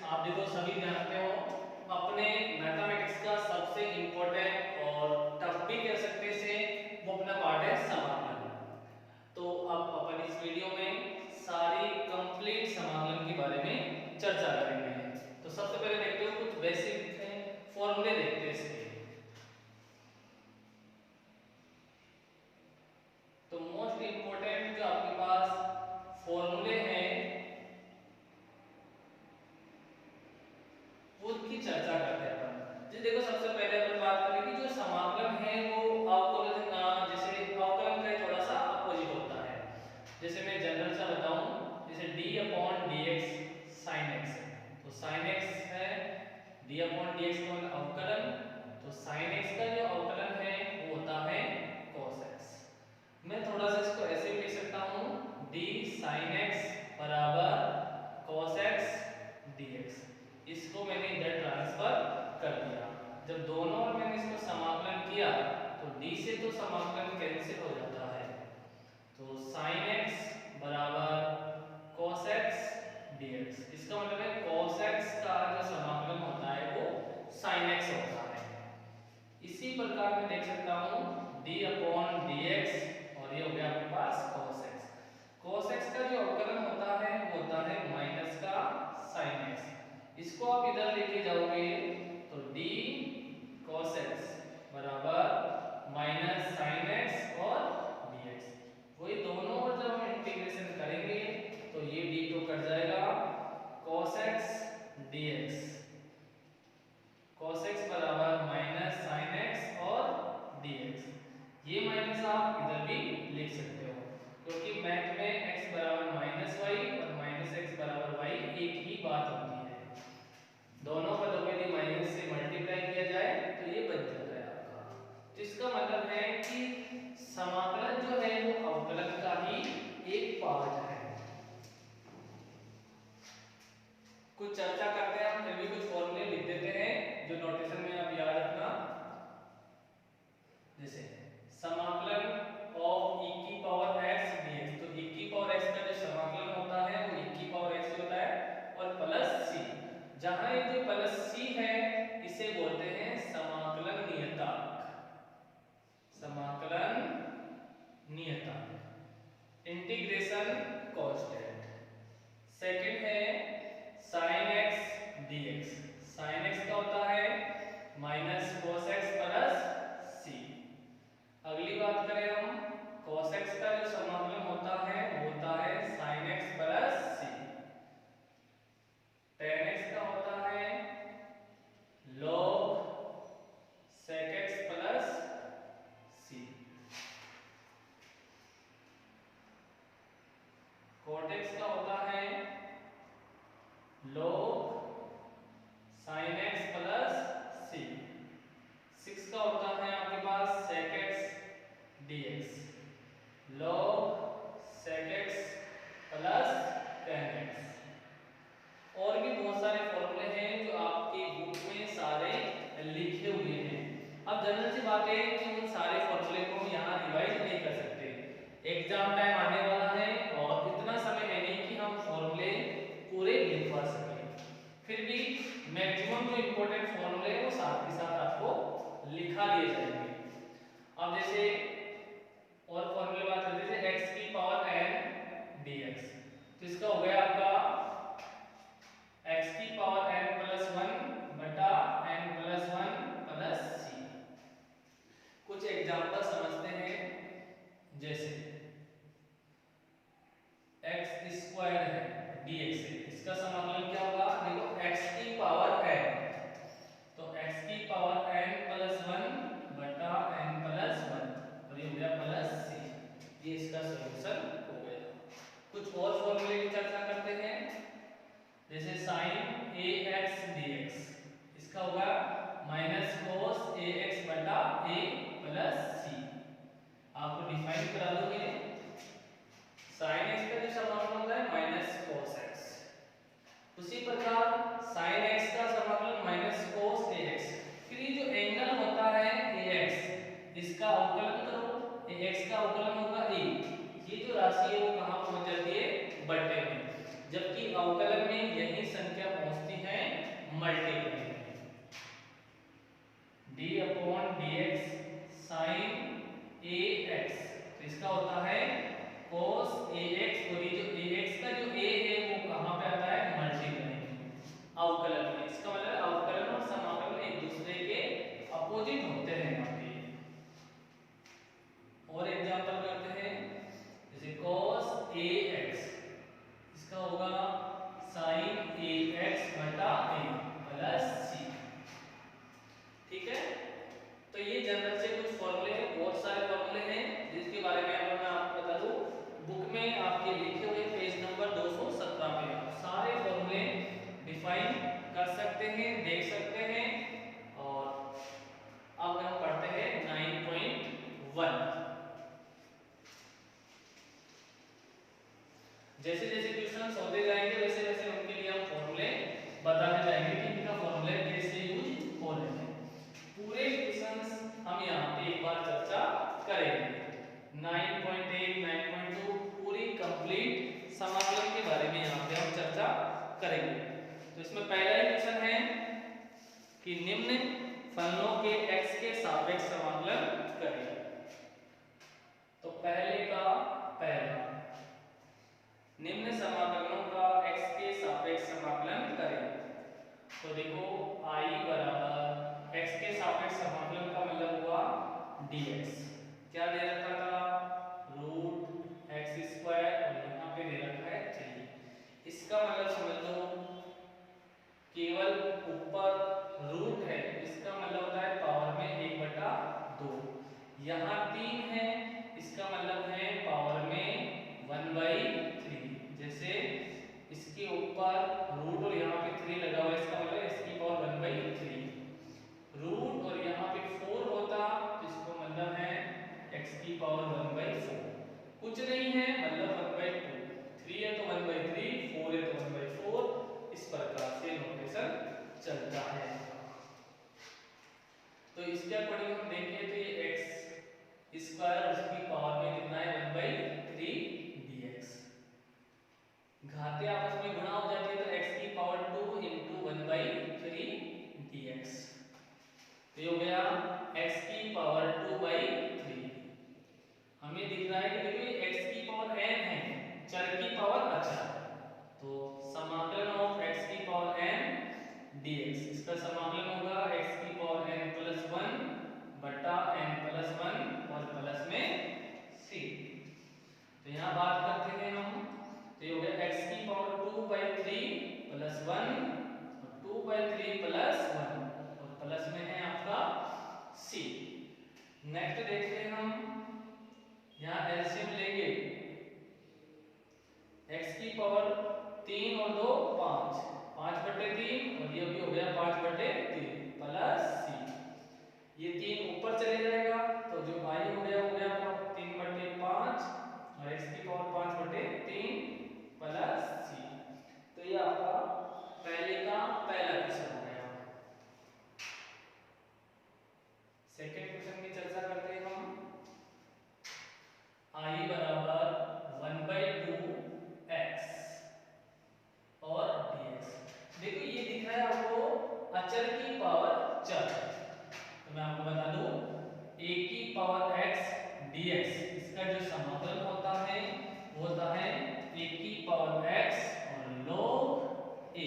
आप देखो सभी जानते हो अपने मैथमेटिक्स का सबसे इम्पोर्टेंट और टफ भी कह सकते से वो अपना पार्ट है समाकलन। तो अब अपन इस वीडियो में सारी कंप्लीट समाकलन के बारे में चर्चा करेंगे। तो सबसे पहले देखते हो कुछ बेसिक फॉर्मूले देखते हैं इसके। तो मोस्ट इम्पोर्टेंट जो आपके पास फॉर्मूले हैं उसकी चर्चा करते हैं अपन। जी देखो सबसे पहले अपन बात करेंगे जो समाकलन है वो अवकलन जैसे अवकलन का थोड़ा सा अपोजिट होता है। जैसे मैं जनरल सा बताऊं जैसे d upon dx sin x है तो sin x है d अपॉन dx का मतलब अवकलन। तो sin x का जो अवकलन है वो होता है cos x। मैं थोड़ा सा इसको ऐसे भी लिख सकता हूं d sin x बराबर cos x dx। इसको मैंने इधर ट्रांसफर कर दिया। जब दोनों और मैंने इसको समाकलन किया तो d से तो समाकलन कैंसिल हो जाता है। तो sin x बराबर cos x dx। इसका मतलब है cos x का जो समाकलन होता है वो sin x होता है। इसी प्रकार मैं देख सकता हूं d अपॉन dx और ये हो गया आपके पास cos x। cos x का जो अवकलन होता है वो होता है माइनस का sin x। इसको आप इधर लेके जाओगे तो d cos x बराबर माइनस sin x और dx। वही दोनों और जब हम इंटीग्रेशन करेंगे तो ये d तो कट जाएगा cos x dx। cos x बराबर माइनस sin x और dx। ये माइनस आप इधर भी लिख सकते हो क्योंकि मैथ में x बराबर माइनस वाई और माइनस एक्स बराबर वाई एक ही बात होती है। दोनों पदों को यदि माइनस से मल्टीप्लाई किया जाए तो ये बन जाता है आपका। तो इसका मतलब है कि समाकलन जो है वो अवकलन का ही एक पार्ट है। कुछ चर्चा करते हैं हम फिर भी कुछ फॉर्मूले लिख देते हैं जो नोटेशन में आप याद रखना। जैसे समाकलन ऑफ e की पावर x dx। तो e की पावर x का जो समाकलन होता है वो e की पावर x होता है और प्लस c। जहां ये जो प्लस c है इसे बोलते हैं समाकलन नियतांक। समाकलन नियतांक इंटीग्रेशन कांस्टेंट। सेकंड है sin x dx। sin x का होता है minus cos x plus c। अगली बात करें हम cos x का जो समाकलन होता है वो होता है sin x plus c। tan x का होता है log sec x plus c। cot x का होता है log sin x plus c। 6 का होता है आपके पास sec x dx log sec x plus tan x। और भी बहुत सारे फॉर्मूले हैं जो आपकी बुक में सारे लिखे हुए हैं। अब जनरल सी बात है कि उन सारे फॉर्मूले को हम यहाँ रिवाइज नहीं कर सकते। एग्जाम टाइम आने वाला है और इतना समय है नहीं कि हम फॉर्मूले पूरे लिखवा सकें। फिर भी मैक्सिमम जो इंपॉर्टेंट फॉर्मूले वो साथ के साथ आपको लिखा दिए जाएंगे। अब जैसे और फॉर्मूले बात करते हैं जैसे x की पावर n dx। तो इसका हो गया आपका x की पावर n प्लस 1 बटा n प्लस 1 प्लस c। कुछ एग्जांपल समझते हैं जैसे x स्क्वायर है dx है। इसका समाकलन क्या होगा देखो x की पावर n। तो x की पावर n प्लस 1 बटा n प्लस 1 और ये हो गया प्लस c। ये इसका सॉल्यूशन हो गया। कुछ और फॉर्मूले की चर्चा करते हैं जैसे sin ax dx। इसका होगा माइनस cos ax बटा a plus c। Upon dx sin ax, तो इसका होता है cos ax, और ये जो ax का जो a है वो कहाँ पे आता है, मल्टीपल में, अवकलन में। इसका मतलब अवकलन और समाकलन एक दूसरे के अपोजिट होते हैं यहाँ पे। और एग्जांपल करते हैं, जैसे cos ax, इसका होगा sin ax बटा a प्लस c। ठीक है, तो ये जनरल से कुछ फॉर्मूले हैं, बहुत सारे फॉर्मूले हैं जिसके बारे में अगर मैं आपको बता दूं, बुक में आपके लिखे हुए पेज नंबर 217 पे आप सारे फॉर्मूले डिफाइन कर सकते हैं, देख सकते हैं। और अब हम पढ़ते हैं 9.1। जैसे जैसे क्वेश्चंस होते जाएंगे वैसे वैसे उनके लिए हम फॉर्मूले बताते जाएंगे कि इनका फॉर्मूले कैसे यूज हो रहे हैं। पूरे क्वेश्चंस हम यहाँ पे एक बार चर्चा करेंगे। 9.1, 9.2 पूरी कंप्लीट समाकलन के बारे में यहाँ पे हम चर्चा करेंगे। तो इसमें पहला ही क्वेश्चन है कि निम्न फलनों के x के सापेक्ष समाकलन करें। तो पहले का पहला, निम्न समाकलनों का x के सापेक्ष समाकलन करें। तो देखो I बराबर x के सापेक्ष समाकलन का मतलब हुआ dx, क्या दे रखा था, रूट एक्स स्क्वायर, और यहाँ पे दे रखा है 3। इसका मतलब समझ लो केवल ऊपर रूट है, इसका मतलब होता है पावर में 1/2। यहाँ 3 है, इसका मतलब है पावर में 1/3। जैसे इसके ऊपर रूट और यहाँ पे 3 लगा हुआ है, इसका मतलब इसकी पावर 1/3। रूट और यहाँ पे 4 होता तो इसको मतलब है x की पावर 1/4। कुछ नहीं है मतलब 1/2, 3 है तो 1/3, 4 है तो 1/4। इस प्रकार से नोटेशन चलता है। तो इसके अकॉर्डिंग हम देखें तो ये x स्क्वायर उसकी पावर में कितना है 1/3 dx। घातें आपस में गुणा हो जाती है तो x की पावर 2 into 1/3 dx। तो ये हो गया x की पावर 2/3। हमें दिख रहा है कि देखो ये x की पावर n है, चर की पावर अचर, तो समाकलन ऑफ x की पावर n dx, इसका समाकलन होगा x की पावर n + 1 बटा n + 1 और प्लस में c। तो यहाँ बात करते हैं हम, तो ये हो गया x की पावर 2/3 + 1 और 2/3 + 1 और प्लस में है आपका c। नेक्स्ट देखते हैं हम, यहाँ एलसीएम लेंगे, x की पावर 3 और 2 5, 5/3 और ये भी हो गया 5/3 प्लस c। ये 3 ऊपर चले जाएगा तो जो y हो गया आपका 3/5 और x की पावर 5/3 प्लस c। तो ये आपका पहले का पहला क्वेश्चन हो गया। सेकंड क्वेश्चन की चर्चा करते हैं हम। I बराबर 1/2x और dx। देखो ये दिख रहा है आपको अचर की पावर चर, तो मैं आपको बता दूं a की पावर x dx, इसका जो समाकलन होता है वो होता है a की पावर x और log a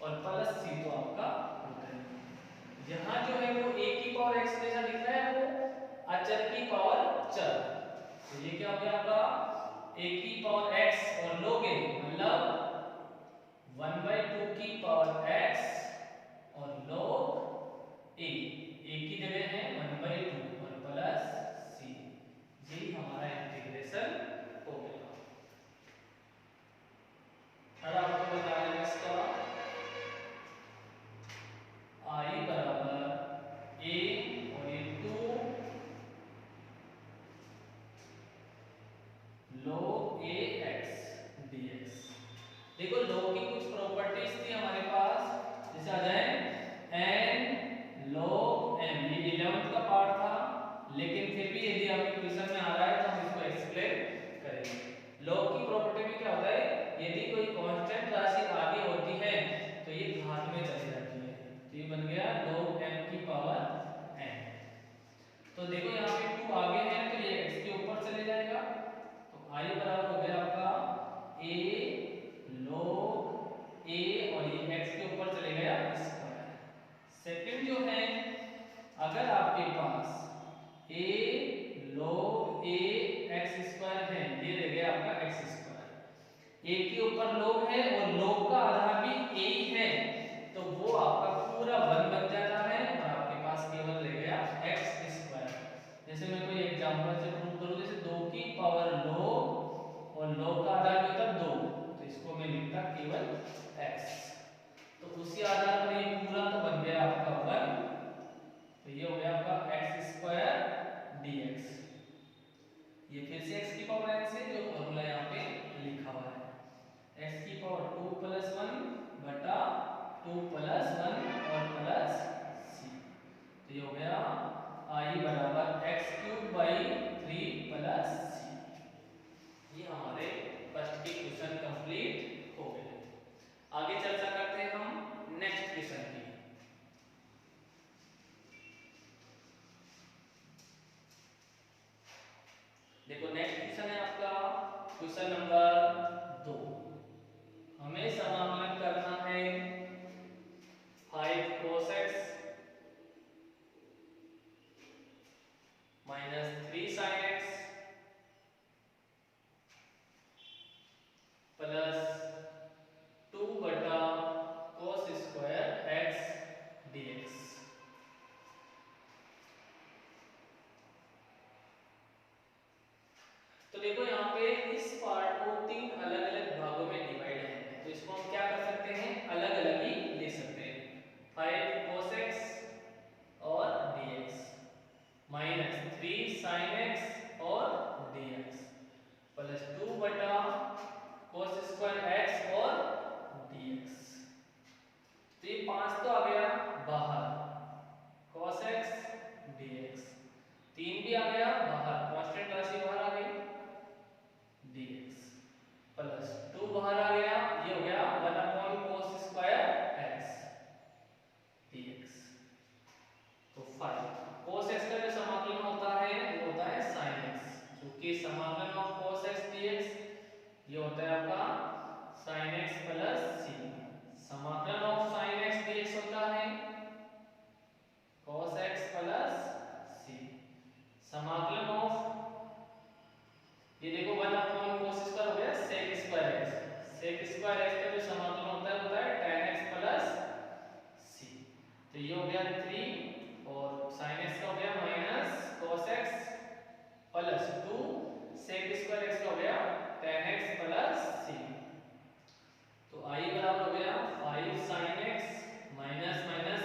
और प्लस c तो आपका होता है। यहाँ जो है वो a की पावर x जैसा दिख रहा है वो अचर की पावर चर, तो ये क्या हो गया आपका a की पावर x और log a मतलब 1/2 की पावर x और log a की जगह है 1/2 और प्लस c। ये हमारा इंटीग्रेशन हो गया। अब आपको बताया इसका I बराबर a और ये 2 log ax dx। देखो log की कुछ प्रॉपर्टीज थी हमारे पास, जैसे आ जाए n log m, ये 11th का पार्ट था, लेकिन फिर भी यदि आपके क्वेश्चन में आ रहा है तो हम इसको एक्सप्लेन करेंगे। log की प्रॉपर्टी में क्या होता है, यदि कोई कांस्टेंट राशि आगे होती है तो ये घात में चली जाती है, तो ये बन गया log m की power A log a x square है, ये रह गया आपका x स्क्वायर। ए के ऊपर log है और log का आधा भी a ही है, तो वो आपका पूरा 1 बन जाता है और आपके पास केवल रह गया x स्क्वायर। जैसे मैं कोई एग्जांपल से प्रूव करूं, जैसे 2 की पावर log और log का आधा भी होता 2, तो इसको मैं लिखता केवल x। तो उसी आधार पर ये पूरा तो बन गया आपका 1, तो ये हो गया आपका x स्क्वायर dx। ये फिर से x की पावर n से जो फॉर्मूला यहाँ पे लिखा हुआ है, x की पावर 2 प्लस 1 बटा 2 प्लस 1 और प्लस c। तो ये हो गया i बराबर x cube by 3 plus c। ये हमारे फर्स्ट के क्वेश्चन कंप्लीट हो गए। आगे चर्चा करते हैं हम नेक्स्ट क्वेश्चन की। देखो नेक्स्ट क्वेश्चन है आपका क्वेश्चन नंबर 2। हमें समाकलन करना है 5 cos x minus 3 sin x plus 2 बटा cos स्क्वायर x dx। तो देखो यहाँ पे इस पार्ट को 3 अलग-अलग भागों में डिवाइड है, तो इसको हम क्या कर सकते हैं, अलग-अलग ही ले सकते हैं। 5 cos x और dx माइनस 3 sin x और dx प्लस 2 बटा cos स्क्वायर x और dx। तो ये 5 तो आ गया बाहर, cos x dx 3 भी आ गया बाहर, कांस्टेंट राशि बाहर आ गई dx प्लस 2 बाहर आ गया, ये हो गया 1 upon cos square x dx। तो 5 cos x का जो समाकलन होता है वो होता है sin x, क्योंकि समाकलन ऑफ cos x dx ये होता है आपका sin x प्लस c। समाकलन ऑफ sin x dx होता है cos x प्लस c। समाकलन ऑफ ये देखो 1 अपॉन cos स्क्वायर हो गया sec square x, sec square x का जो समाकलन होता है tan x प्लस c। तो ये हो गया 3 और sin x का हो गया minus cos x plus 2 sec square x का हो गया tan x प्लस c। तो i बराबर हो गया 5 sin x माइनस माइनस